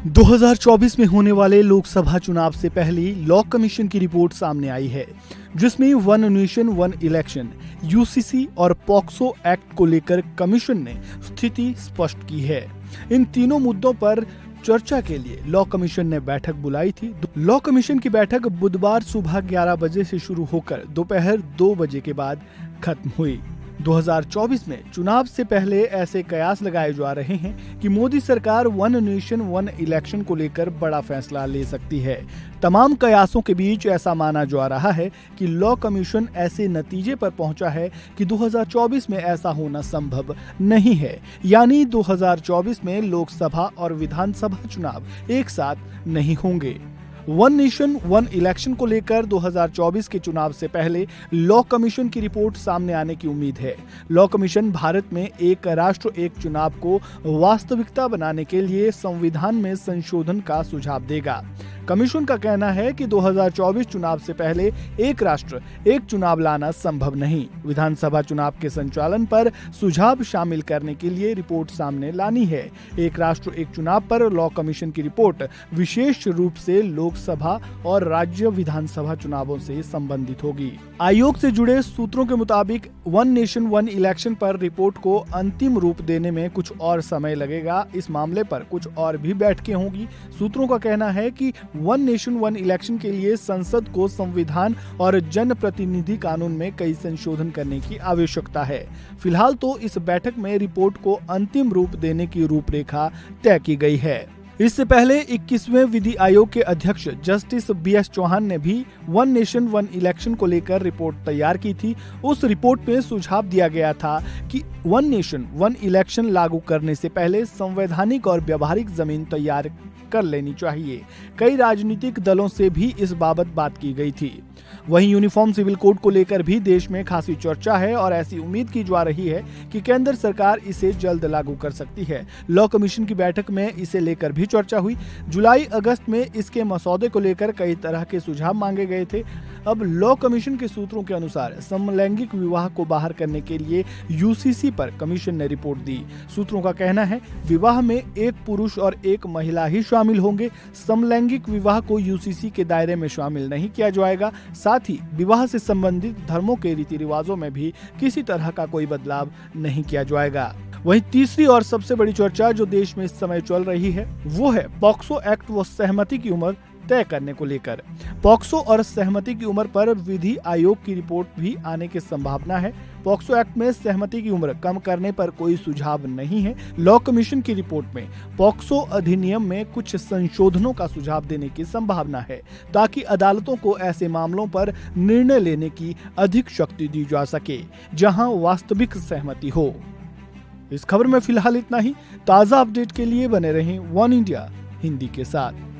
2024 में होने वाले लोकसभा चुनाव से पहले लॉ कमीशन की रिपोर्ट सामने आई है, जिसमें one nation one election UCC और पॉक्सो एक्ट को लेकर कमीशन ने स्थिति स्पष्ट की है। इन तीनों मुद्दों पर चर्चा के लिए लॉ कमीशन ने बैठक बुलाई थी। लॉ कमीशन की बैठक बुधवार सुबह 11 बजे से शुरू होकर दोपहर 2 बजे के बाद खत्म हुई। 2024 में चुनाव से पहले ऐसे कयास लगाए जा रहे हैं कि मोदी सरकार वन नेशन वन इलेक्शन को लेकर बड़ा फैसला ले सकती है। तमाम कयासों के बीच ऐसा माना जा रहा है कि लॉ कमीशन ऐसे नतीजे पर पहुंचा है कि 2024 में ऐसा होना संभव नहीं है, यानी 2024 में लोकसभा और विधानसभा चुनाव एक साथ नहीं होंगे। वन नेशन वन इलेक्शन को लेकर 2024 के चुनाव से पहले लॉ कमीशन की रिपोर्ट सामने आने की उम्मीद है। लॉ कमीशन भारत में एक राष्ट्र एक चुनाव को वास्तविकता बनाने के लिए संविधान में संशोधन का सुझाव देगा। कमीशन का कहना है कि 2024 चुनाव से पहले एक राष्ट्र एक चुनाव लाना संभव नहीं। विधानसभा चुनाव के संचालन पर सुझाव शामिल करने के लिए रिपोर्ट सामने लानी है। एक राष्ट्र एक चुनाव पर लॉ कमीशन की रिपोर्ट विशेष रूप से लोकसभा और राज्य विधानसभा चुनावों से संबंधित होगी। आयोग से जुड़े सूत्रों के मुताबिक वन नेशन वन इलेक्शन पर रिपोर्ट को अंतिम रूप देने में कुछ और समय लगेगा। इस मामले पर कुछ और भी बैठकें होंगी। सूत्रों का कहना है कि वन नेशन वन इलेक्शन के लिए संसद को संविधान और जनप्रतिनिधि कानून में कई संशोधन करने की आवश्यकता है। फिलहाल तो इस बैठक में रिपोर्ट को अंतिम रूप देने की रूपरेखा तय की गई है। इससे पहले 21वें विधि आयोग के अध्यक्ष जस्टिस BS चौहान ने भी वन नेशन वन इलेक्शन को लेकर रिपोर्ट तैयार की थी। उस रिपोर्ट में सुझाव दिया गया था कि वन नेशन वन इलेक्शन लागू करने से पहले संवैधानिक और व्यवहारिक जमीन तैयार कर लेनी चाहिए। कई राजनीतिक दलों से भी इस बाबत बात की गई थी। वहीं यूनिफॉर्म सिविल कोड को लेकर भी देश में खासी चर्चा है और ऐसी उम्मीद की जा रही है कि केंद्र सरकार इसे जल्द लागू कर सकती है। लॉ कमीशन की बैठक में इसे लेकर भी चर्चा हुई। जुलाई अगस्त में इसके मसौदे को लेकर कई तरह के सुझाव मांगे गए थे। अब लॉ कमीशन के सूत्रों के अनुसार समलैंगिक विवाह को बाहर करने के लिए यूसीसी पर कमीशन ने रिपोर्ट दी। सूत्रों का कहना है विवाह में एक पुरुष और एक महिला ही शामिल होंगे। समलैंगिक विवाह को यूसीसी के दायरे में शामिल नहीं किया जाएगा। साथ ही विवाह से संबंधित धर्मों के रीति रिवाजों में भी किसी तरह का कोई बदलाव नहीं किया जाएगा। वहीं तीसरी और सबसे बड़ी चर्चा जो देश में इस समय चल रही है वो है पॉक्सो एक्ट व सहमति की उम्र तय करने को लेकर। पॉक्सो और सहमति की उम्र पर विधि आयोग की रिपोर्ट भी आने की संभावना है। पॉक्सो एक्ट में सहमति की उम्र कम करने पर कोई सुझाव नहीं है। लॉ कमीशन की रिपोर्ट में पॉक्सो अधिनियम में कुछ संशोधनों का सुझाव देने की संभावना है, ताकि अदालतों को ऐसे मामलों पर निर्णय लेने की अधिक शक्ति दी जा सके जहां वास्तविक सहमति हो। इस खबर में फिलहाल इतना ही। ताजा अपडेट के लिए बने रहें वन इंडिया हिंदी के साथ।